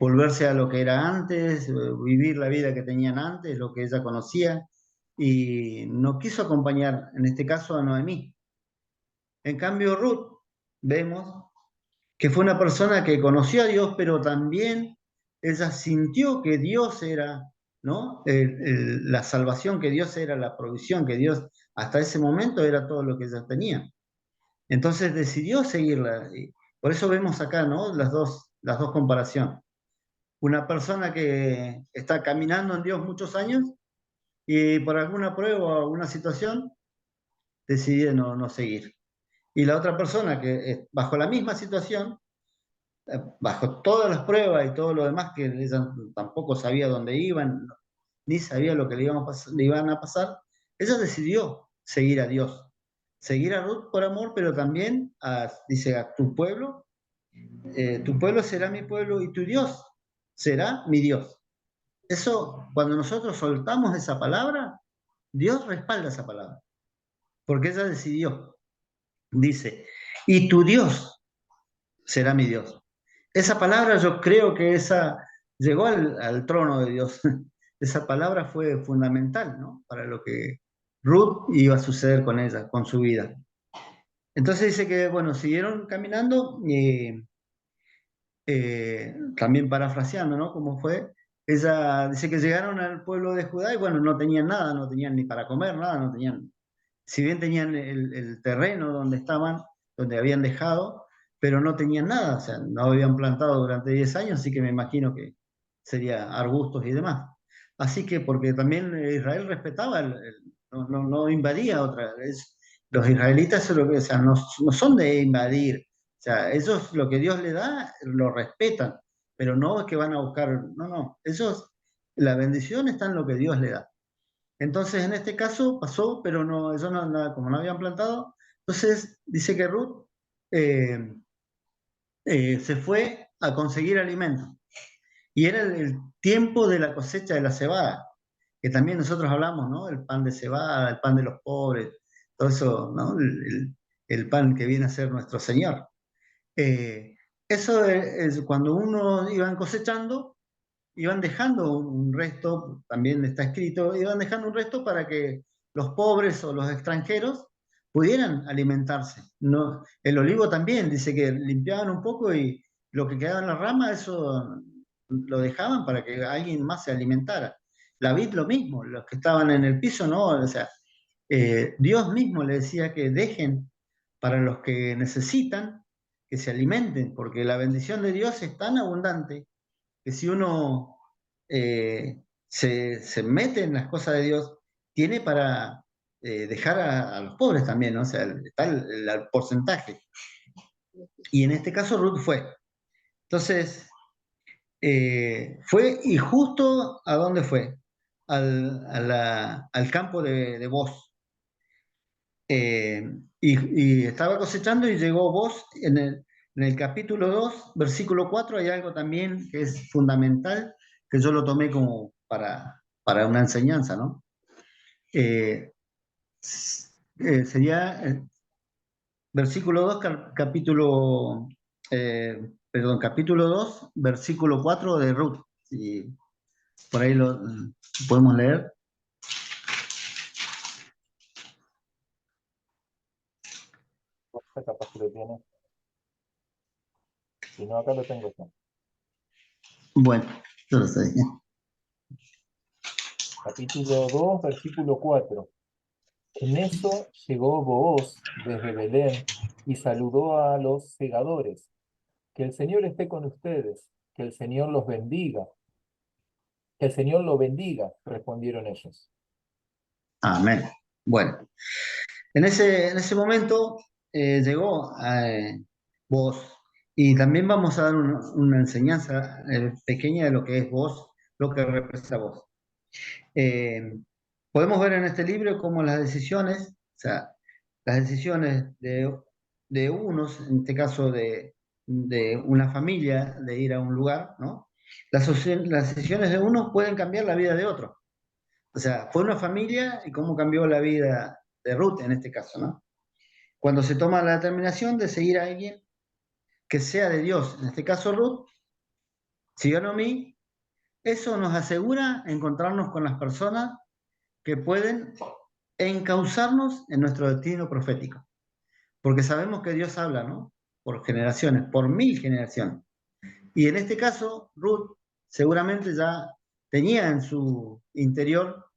Speaker 1: volverse a lo que era antes, vivir la vida que tenían antes, lo que ella conocía, y no quiso acompañar, en este caso, a Noemí. En cambio, Ruth, vemos que fue una persona que conoció a Dios, pero también ella sintió que Dios era, ¿no? La salvación, que Dios era la provisión, que Dios hasta ese momento era todo lo que ella tenía. Entonces decidió seguirla. Y por eso vemos acá, ¿no? Las dos comparaciones. Una persona que está caminando en Dios muchos años y por alguna prueba o alguna situación decide no seguir. Y la otra persona que bajo la misma situación, bajo todas las pruebas y todo lo demás, que ella tampoco sabía dónde iban, ni sabía lo que le iban a pasar, ella decidió seguir a Dios. Seguir a Ruth por amor, pero también dice, a tu pueblo será mi pueblo y tu Dios será mi Dios. Eso, cuando nosotros soltamos esa palabra, Dios respalda esa palabra, porque ella decidió, dice, y tu Dios será mi Dios. Esa palabra yo creo que esa llegó al trono de Dios. Esa palabra fue fundamental, ¿no? Para lo que Ruth iba a suceder con ella, con su vida. Entonces dice que, bueno, siguieron caminando, también parafraseando, ¿no? Cómo fue. ella dice que llegaron al pueblo de Judá y bueno, no tenían nada, no tenían ni para comer, nada, no tenían, si bien tenían el terreno donde estaban, donde habían dejado, pero no tenían nada, o sea, no habían plantado durante 10 años, así que me imagino que sería arbustos y demás. Así que, porque también Israel respetaba, no invadía otra vez. Los israelitas son o sea, no son de invadir, o sea, ellos lo que Dios le da, lo respetan, pero no es que van a buscar, no, ellos, la bendición está en lo que Dios le da. Entonces, en este caso pasó, pero no, eso como no habían plantado, entonces dice que Ruth eh, se fue a conseguir alimento. Y era el tiempo de la cosecha de la cebada, que también nosotros hablamos, ¿no? El pan de cebada, el pan de los pobres, todo eso, ¿no? El pan que viene a ser nuestro Señor. Eh, eso es cuando uno iban cosechando, iban dejando un resto, también está escrito, iban dejando un resto para que los pobres o los extranjeros pudieran alimentarse. No, el olivo también dice que limpiaban un poco y lo que quedaba en la rama, eso lo dejaban para que alguien más se alimentara. La vid lo mismo, los que estaban en el piso, no, o sea, Dios mismo le decía que dejen para los que necesitan que se alimenten, porque la bendición de Dios es tan abundante que si uno se mete en las cosas de Dios, tiene para dejar a los pobres también, ¿no? O sea, está el porcentaje. Y en este caso Ruth fue. Entonces, fue y justo a dónde fue, al campo de Boz. Eh, y estaba cosechando y llegó Boz en el capítulo 2 versículo 4 hay algo también que es fundamental, que yo lo tomé como para una enseñanza, ¿no? Eh, sería versículo 2 capítulo 2 versículo 4 de Ruth. Si por ahí lo podemos leer.
Speaker 2: Capaz que lo tiene. Si no, acá lo tengo yo.
Speaker 1: Bueno, yo lo sé.
Speaker 2: Capítulo 2, versículo 4. En eso llegó Booz desde Belén y saludó a los segadores. Que el Señor esté con ustedes, que el Señor los bendiga, que el Señor lo bendiga, respondieron ellos.
Speaker 1: Amén. Bueno, en ese momento llegó vos y también vamos a dar una enseñanza pequeña de lo que es vos, lo que representa vos. Eh, Podemos ver en este libro cómo las decisiones, o sea, las decisiones de unos, en este caso de una familia, de ir a un lugar, ¿no? Las decisiones de uno pueden cambiar la vida de otro. O sea, fue una familia y cómo cambió la vida de Ruth en este caso, ¿no? Cuando se toma la determinación de seguir a alguien que sea de Dios, en este caso Ruth, siguió a mí, eso nos asegura encontrarnos con las personas que pueden encauzarnos en nuestro destino profético. Porque sabemos que Dios habla, ¿no? Por generaciones, por 1000 generaciones. Y en este caso, Ruth seguramente ya tenía en su interior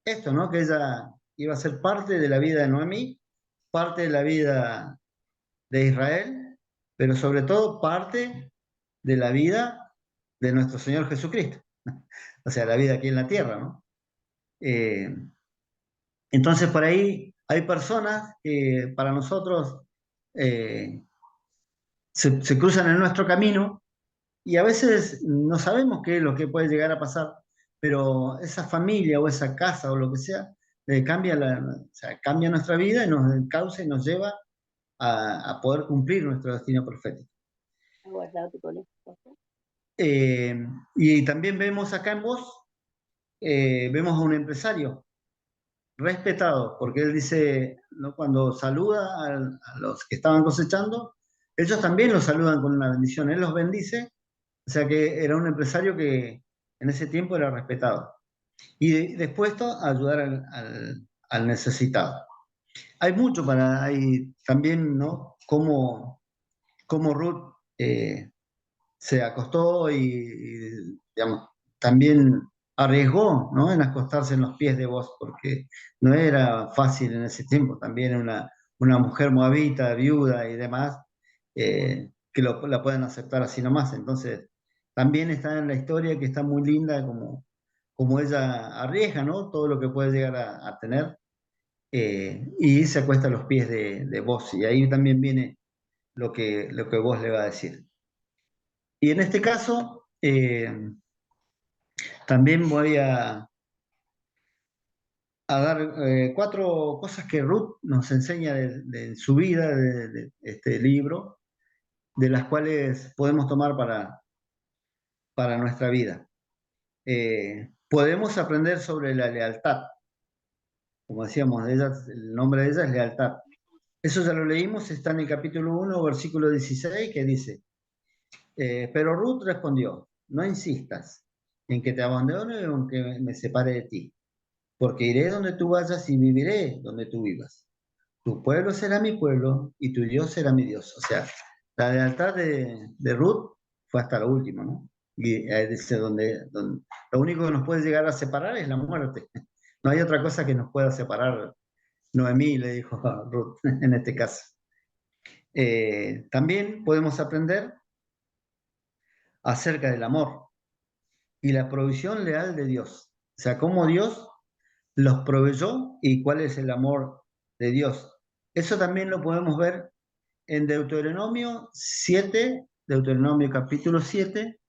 Speaker 1: esto, ¿no? Que ella iba a ser parte de la vida de Noemí, parte de la vida de Israel, pero sobre todo parte de la vida de nuestro Señor Jesucristo. O sea, la vida aquí en la tierra, ¿no? Eh, entonces, por ahí hay personas que para nosotros eh, se cruzan en nuestro camino y a veces no sabemos qué es lo que puede llegar a pasar, pero esa familia o esa casa o lo que sea, o sea, cambia nuestra vida y nos causa y nos lleva a poder cumplir nuestro destino profético.
Speaker 3: Aguardate con esto.
Speaker 1: Eh, y también vemos acá en vos, vemos a un empresario respetado, porque él dice, ¿no? Cuando saluda a los que estaban cosechando, ellos también los saludan con una bendición, él los bendice, o sea que era un empresario que en ese tiempo era respetado. Y dispuesto a ayudar al necesitado. Hay mucho hay también, ¿no? Cómo Ruth se acostó digamos, también arriesgó, ¿no?, en acostarse en los pies de Vos, porque no era fácil en ese tiempo. También una mujer moabita, viuda y demás, que la pueden aceptar así nomás. Entonces, también está en la historia, que está muy linda, como ella arriesga, ¿no?, todo lo que puede llegar a tener, y se acuesta a los pies de Vos. Y ahí también viene lo que Vos le va a decir. Y en este caso, también voy a dar 4 cosas que Ruth nos enseña de su vida, de este libro, de las cuales podemos tomar para nuestra vida. Podemos aprender sobre la lealtad. Como decíamos, el nombre de ella es lealtad. Eso ya lo leímos, está en el capítulo 1, versículo 16, que dice: pero Ruth respondió, no insistas en que te abandone o en que me separe de ti, porque iré donde tú vayas y viviré donde tú vivas. Tu pueblo será mi pueblo y tu Dios será mi Dios. O sea, la lealtad de Ruth fue hasta lo último, ¿no? Y dice, lo único que nos puede llegar a separar es la muerte. No hay otra cosa que nos pueda separar. Noemí le dijo a Ruth en este caso. También podemos aprender acerca del amor y la provisión leal de Dios. O sea, cómo Dios los proveyó y cuál es el amor de Dios. Eso también lo podemos ver en Deuteronomio 7, Deuteronomio capítulo 7,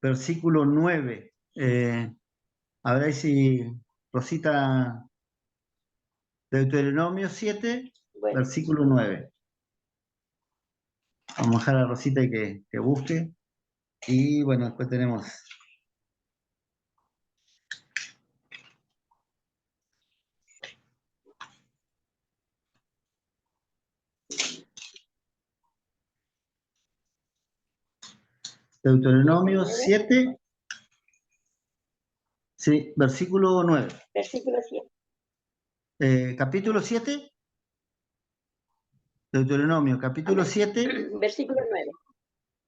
Speaker 1: versículo 9. A ver si Rosita, Deuteronomio 7,
Speaker 3: Bueno,
Speaker 1: versículo 9. Vamos a dejar a Rosita y que busque. Y bueno, después tenemos Deuteronomio
Speaker 3: 19,
Speaker 1: 7, sí, versículo 9.
Speaker 3: versículo 7.
Speaker 1: Capítulo 7, Deuteronomio, capítulo
Speaker 3: Amén.
Speaker 1: 7,
Speaker 3: Versículo 9.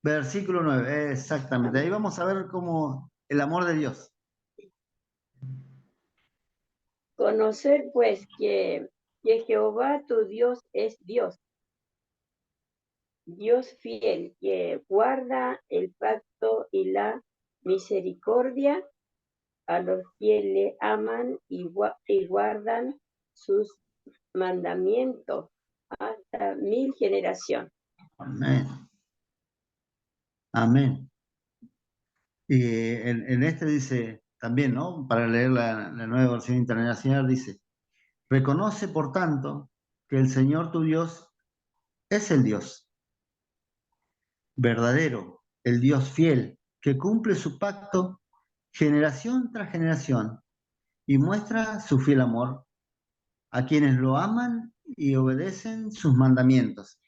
Speaker 1: versículo 9. Exactamente. Ahí vamos a ver cómo el amor de Dios.
Speaker 3: Conocer pues que Jehová tu Dios es Dios, Dios fiel, que guarda el pacto y la misericordia a los que le aman y guardan sus mandamientos hasta 1000 generaciones.
Speaker 1: Amén. Amén. Y en este dice también, ¿no? Para leer la nueva versión internacional, dice: reconoce, por tanto, que el Señor tu Dios es el Dios verdadero, el Dios fiel, que cumple su pacto generación tras generación y muestra su fiel amor a quienes lo aman y obedecen sus mandamientos.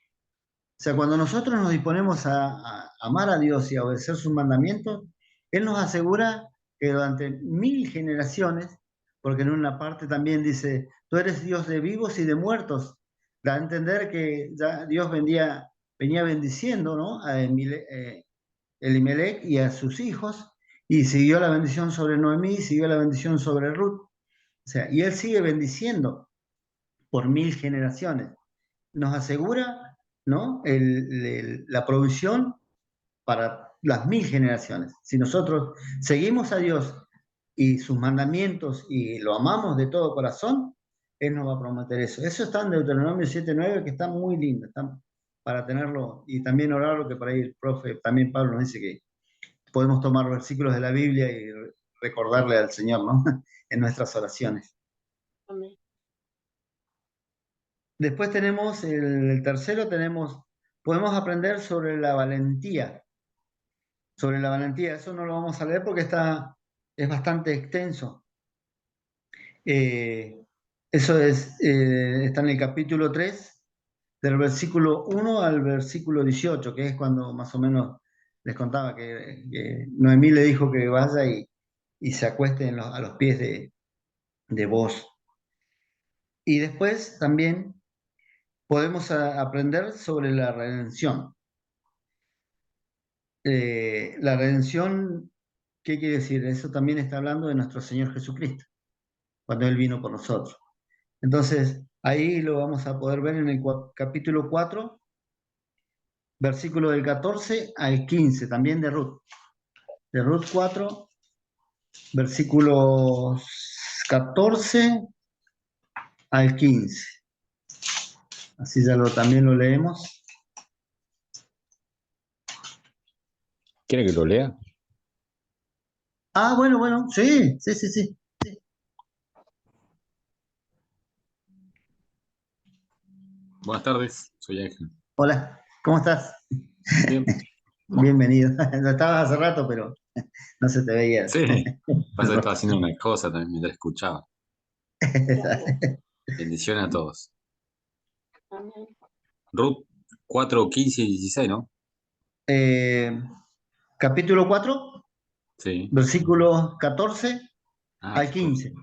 Speaker 1: O sea, cuando nosotros nos disponemos a amar a Dios y a obedecer sus mandamientos, Él nos asegura que durante 1000 generaciones, porque en una parte también dice, tú eres Dios de vivos y de muertos, da a entender que ya Dios venía bendiciendo, ¿no?, a Elimelech y a sus hijos, y siguió la bendición sobre Noemí, siguió la bendición sobre Ruth. O sea, y Él sigue bendiciendo por 1000 generaciones. Nos asegura, ¿no?, la provisión para las 1000 generaciones. Si nosotros seguimos a Dios y sus mandamientos y lo amamos de todo corazón, Él nos va a prometer eso. Eso está en Deuteronomio 7:9, que está muy lindo, está para tenerlo y también orarlo, que por ahí el profe, también Pablo nos dice que podemos tomar versículos de la Biblia y recordarle al Señor, ¿no?, en nuestras oraciones.
Speaker 3: Amén.
Speaker 1: Después tenemos el tercero, podemos aprender sobre la valentía. Sobre la valentía, eso no lo vamos a leer porque es bastante extenso. Eso está en el capítulo 3, del versículo 1 al versículo 18, que es cuando más o menos les contaba que Noemí le dijo que vaya y se acueste a los pies de Vos. Y después también podemos aprender sobre la redención. La redención ¿Qué quiere decir? Eso también está hablando de nuestro Señor Jesucristo, cuando Él vino por nosotros. Entonces, ahí lo vamos a poder ver en el capítulo 4, versículo del 14 al 15, también de Ruth. De Ruth 4, versículos 14 al 15. Así también lo leemos.
Speaker 4: ¿Quiere que lo lea?
Speaker 1: Ah, bueno, sí.
Speaker 4: Buenas tardes, soy Ángel.
Speaker 1: Hola, ¿cómo estás?
Speaker 4: Bien.
Speaker 1: Bienvenido. Lo estabas hace rato, pero no se te veía.
Speaker 4: Sí, pasa que estaba haciendo una cosa también mientras escuchaba. Bendiciones a todos.
Speaker 3: Amén.
Speaker 4: Ruth 4, 15 y 16, ¿no?
Speaker 1: Capítulo 4,
Speaker 4: Sí.
Speaker 1: versículos 14
Speaker 4: Ah,
Speaker 1: al
Speaker 4: 14.
Speaker 1: 15.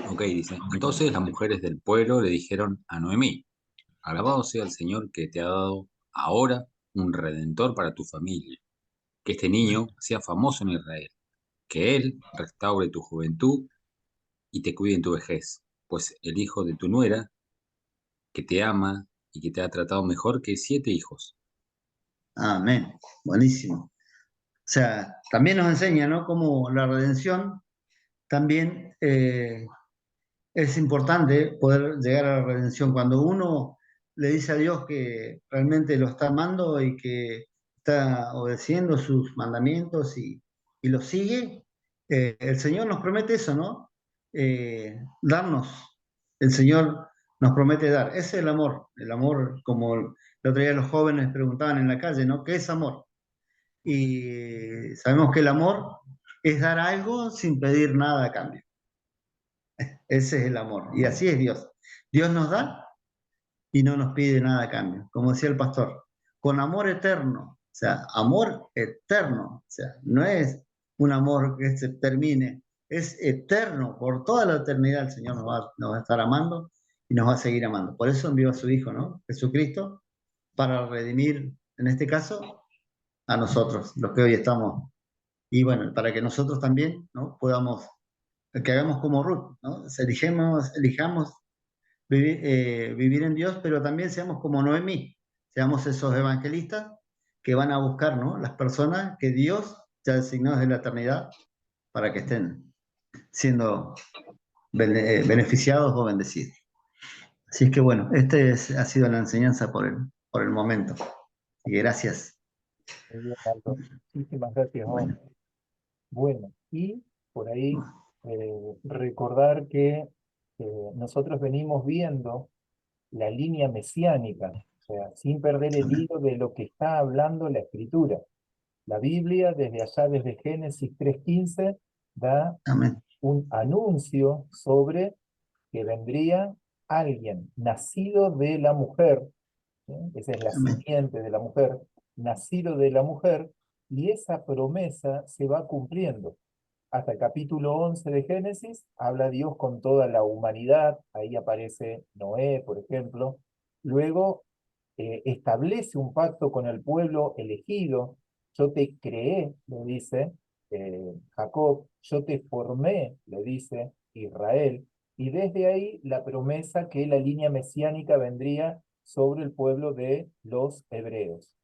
Speaker 4: Ok, dice. Entonces las mujeres del pueblo le dijeron a Noemí, alabado sea el Señor que te ha dado ahora un redentor para tu familia, que este niño sea famoso en Israel, que él restaure tu juventud y te cuide en tu vejez, pues el hijo de tu nuera, que te ama y que te ha tratado mejor que 7 hijos.
Speaker 1: Amén. Buenísimo. O sea, también nos enseña, ¿no? Cómo la redención también es importante poder llegar a la redención. Cuando uno le dice a Dios que realmente lo está amando y que está obedeciendo sus mandamientos y los sigue, el Señor nos promete eso, ¿no? Darnos. El Señor nos promete dar. Ese es el amor como el otro día los jóvenes preguntaban en la calle, ¿no? ¿Qué es amor? Y sabemos que el amor es dar algo sin pedir nada a cambio. Ese es el amor. Y así es Dios. Dios nos da y no nos pide nada a cambio. Como decía el pastor, con amor eterno. O sea, amor eterno. O sea, no es un amor que se termine. Es eterno. Por toda la eternidad el Señor nos va a estar amando y nos va a seguir amando. Por eso envió a su Hijo, ¿no? Jesucristo, para redimir, en este caso, a nosotros, los que hoy estamos. Y bueno, para que nosotros también, ¿no? Podamos, que hagamos como Ruth, ¿no? Elijamos vivir en Dios, pero también seamos como Noemí, seamos esos evangelistas que van a buscar, ¿no? Las personas que Dios ya designó desde la eternidad para que estén siendo beneficiados o bendecidos. Así es que bueno, ha sido la enseñanza por el momento. Y gracias.
Speaker 2: Muy bien, Aldo. Muchísimas gracias, Juan. Bueno, y por ahí recordar que nosotros venimos viendo la línea mesiánica, o sea, sin perder el
Speaker 1: Amén.
Speaker 2: hilo de lo que está hablando la Escritura. La Biblia, desde allá, desde Génesis 3:15, da
Speaker 1: Amén.
Speaker 2: un anuncio sobre que vendría alguien nacido de la mujer, ¿sí? Esa es la
Speaker 1: Amén.
Speaker 2: simiente de la mujer, nacido de la mujer, y esa promesa se va cumpliendo. Hasta el capítulo 11 de Génesis, habla Dios con toda la humanidad, ahí aparece Noé, por ejemplo. Luego establece un pacto con el pueblo elegido. Yo te creé, le dice Jacob, yo te formé, le dice Israel. Y desde ahí la promesa que la línea mesiánica vendría sobre el pueblo de los hebreos,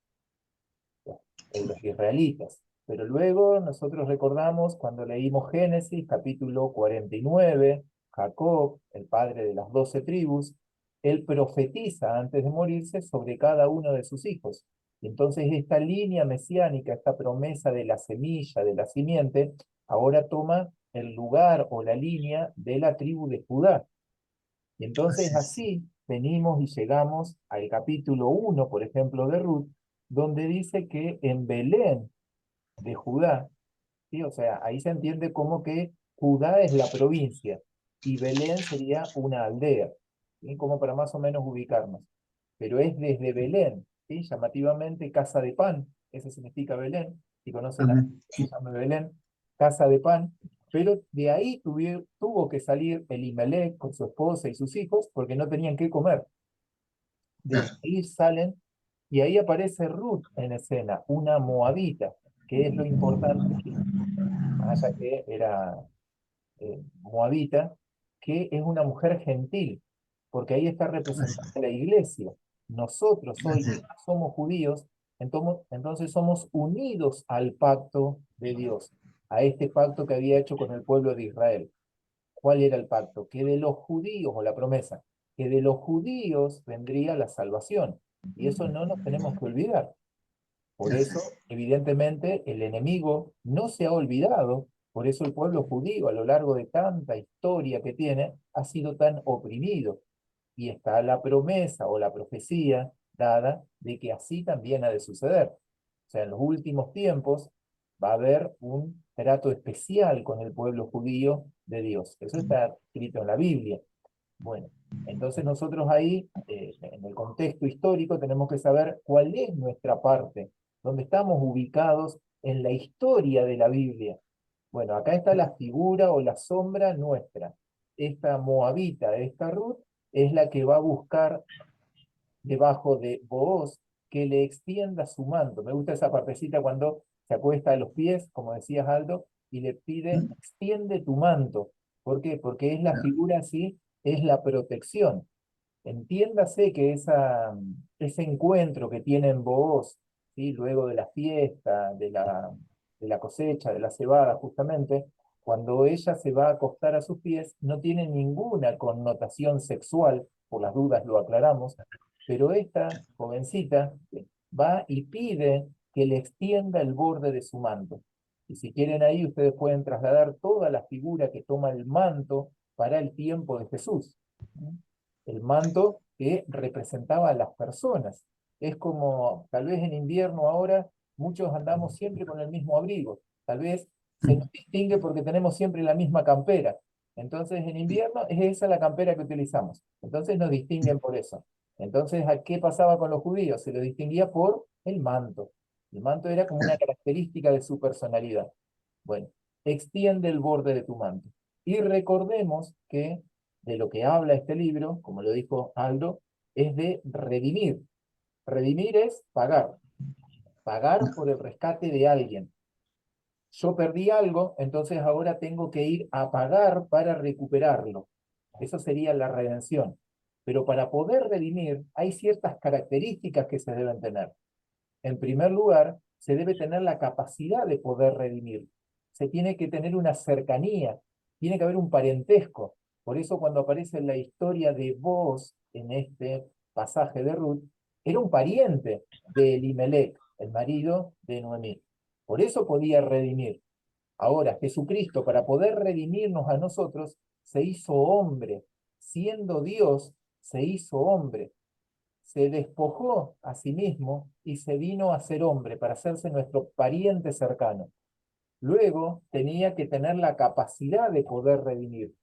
Speaker 2: los israelitas. Pero luego nosotros recordamos cuando leímos Génesis, capítulo 49, Jacob, el padre de las 12 tribus, él profetiza antes de morirse sobre cada uno de sus hijos. Y entonces esta línea mesiánica, esta promesa de la semilla, de la simiente, ahora toma el lugar o la línea de la tribu de Judá. Y entonces
Speaker 1: Así es.
Speaker 2: así venimos y llegamos al capítulo 1, por ejemplo, de Ruth, donde dice que en Belén de Judá, ¿sí? O sea, ahí se entiende como que Judá es la provincia y Belén sería una aldea, ¿sí? Como para más o menos ubicarnos. Pero es desde Belén, ¿sí? Llamativamente casa de pan, eso significa Belén, si conocen a
Speaker 1: Amén.
Speaker 2: que se llama Belén, casa de pan, pero de ahí tuvo que salir Elimelech con su esposa y sus hijos porque no tenían qué comer. Desde
Speaker 1: Claro.
Speaker 2: ahí salen y ahí aparece Ruth en escena, una moabita. ¿Qué es lo importante aquí? Más allá que era moabita, que es una mujer gentil, porque ahí está
Speaker 1: Así
Speaker 2: representada la iglesia. Nosotros
Speaker 1: es,
Speaker 2: hoy
Speaker 1: así es.
Speaker 2: somos judíos, entonces somos unidos al pacto de Dios, a este pacto que había hecho con el pueblo de Israel. ¿Cuál era el pacto? Que de los judíos, o la promesa, que de los judíos vendría la salvación. Y eso no nos tenemos que olvidar. Por
Speaker 1: Así
Speaker 2: eso,
Speaker 1: es.
Speaker 2: evidentemente, el enemigo no se ha olvidado, por eso el pueblo judío, a lo largo de tanta historia que tiene, ha sido tan oprimido. Y está la promesa o la profecía dada de que así también ha de suceder. O sea, en los últimos tiempos va a haber un trato especial con el pueblo judío de Dios. Eso está escrito en la Biblia. Bueno, entonces nosotros ahí, en el contexto histórico, tenemos que saber cuál es nuestra parte, dónde estamos ubicados en la historia de la Biblia. Bueno, acá está la figura o la sombra nuestra. Esta moabita, esta Ruth, es la que va a buscar debajo de Booz que le extienda su manto. Me gusta esa partecita cuando se acuesta a los pies, como decías Aldo, y le pide, extiende tu manto. ¿Por qué? Porque es la figura así, es la protección. Entiéndase que ese encuentro que tienen Booz, ¿sí? Luego de la fiesta, de la cosecha, de la cebada, justamente, cuando ella se va a acostar a sus pies, no tiene ninguna connotación sexual, por las dudas lo aclaramos, pero esta jovencita va y pide que le extienda el borde de su manto. Y si quieren ahí, ustedes pueden trasladar toda la figura que toma el manto para el tiempo de Jesús. El manto que representaba a las personas. Es como, tal vez en invierno ahora, muchos andamos siempre con el mismo abrigo. Tal vez se nos distingue porque tenemos siempre la misma campera. Entonces, en invierno es esa la campera que utilizamos. Entonces nos distinguen por eso. Entonces, ¿a qué pasaba con los judíos? Se los distinguía por el manto. El manto era como una característica de su personalidad. Bueno, extiende el borde de tu manto. Y recordemos que de lo que habla este libro, como lo dijo Aldo, es de redimir. Redimir es pagar, pagar por el rescate de alguien. Yo perdí algo, entonces ahora tengo que ir a pagar para recuperarlo. Eso sería la redención. Pero para poder redimir hay ciertas características que se deben tener. En primer lugar, se debe tener la capacidad de poder redimir. Se tiene que tener una cercanía, tiene que haber un parentesco. Por eso cuando aparece la historia de Booz en este pasaje de Ruth, era un pariente de Elimelech, el marido de Noemí. Por eso podía redimir. Ahora, Jesucristo, para poder redimirnos a nosotros, se hizo hombre. Siendo Dios, se hizo hombre, se despojó a sí mismo y se vino a ser hombre para hacerse nuestro pariente cercano. Luego tenía que tener la capacidad de poder redimir.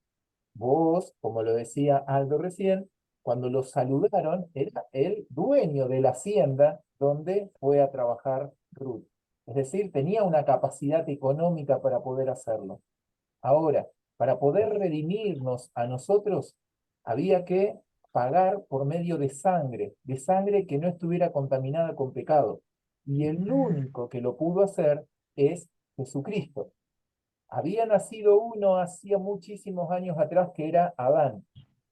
Speaker 2: Vos, como lo decía Aldo recién, cuando lo saludaron, era el dueño de la hacienda donde fue a trabajar Ruth. Es decir, tenía una capacidad económica para poder hacerlo. Ahora, para poder redimirnos a nosotros, había que pagar por medio de sangre que no estuviera contaminada con pecado. Y el único que lo pudo hacer es Jesucristo. Había nacido uno hacía muchísimos años atrás que era Adán,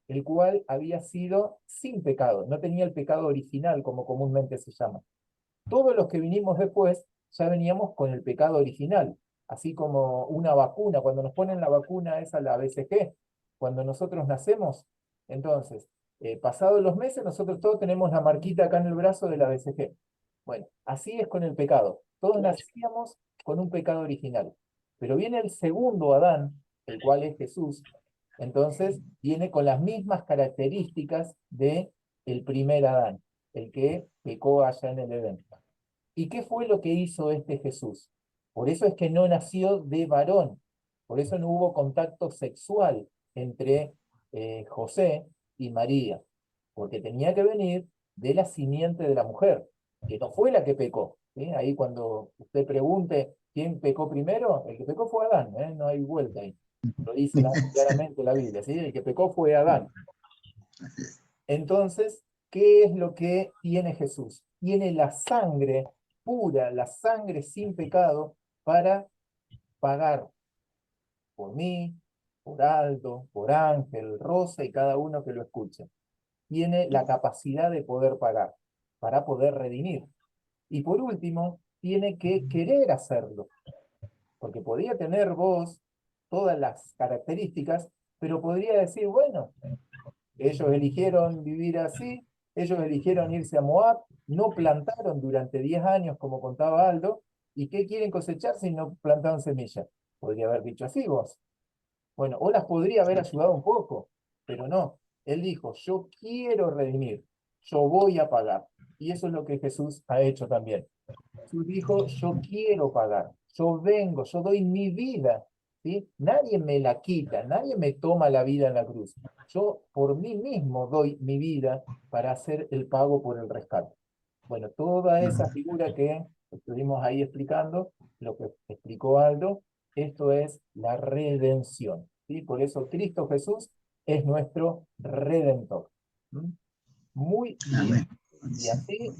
Speaker 2: el cual había sido sin pecado, no tenía el pecado original como comúnmente se llama. Todos los que vinimos después ya veníamos con el pecado original, así como una vacuna, cuando nos ponen la vacuna esa, la BCG, cuando nosotros nacemos, entonces, pasados los meses, nosotros todos tenemos la marquita acá en el brazo de la BCG. Bueno, así es con el pecado. Todos nacíamos con un pecado original. Pero viene el segundo Adán, el cual es Jesús, entonces viene con las mismas características de el primer Adán, el que pecó allá en el Edén. ¿Y qué fue lo que hizo este Jesús? Por eso es que no nació de varón, por eso no hubo contacto sexual entre José y María, porque tenía que venir de la simiente de la mujer, que no fue la que pecó. ¿Sí? Ahí cuando usted pregunte quién pecó primero, el que pecó fue Adán, ¿eh? No hay vuelta ahí. Lo dice claramente la Biblia, ¿sí? El que pecó fue Adán.
Speaker 1: Así es.
Speaker 2: Entonces, ¿qué es lo que tiene Jesús? Tiene la sangre pura, la sangre sin pecado, para pagar por mí, por Aldo, por Ángel, Rosa y cada uno que lo escuche. Tiene la capacidad de poder pagar, para poder redimir. Y por último, tiene que querer hacerlo, porque podría tener vos todas las características, pero podría decir, bueno, ellos eligieron vivir así, ellos eligieron irse a Moab, no plantaron durante 10 años, como contaba Aldo, ¿y qué quieren cosechar si no plantaron semillas? Podría haber dicho así vos. Bueno, o las podría haber ayudado un poco, pero no. Él dijo, yo quiero redimir, yo voy a pagar. Y eso es lo que Jesús ha hecho también. Jesús dijo, yo quiero pagar, yo vengo, yo doy mi vida, ¿sí? Nadie me la quita, nadie me toma la vida en la cruz. Yo por mí mismo doy mi vida para hacer el pago por el rescate. Bueno, toda esa figura que estuvimos ahí explicando, lo que explicó Aldo, esto es la redención, ¿sí? Por eso Cristo Jesús es nuestro redentor. ¿Mm? Muy bien.
Speaker 1: Amén.
Speaker 2: Y así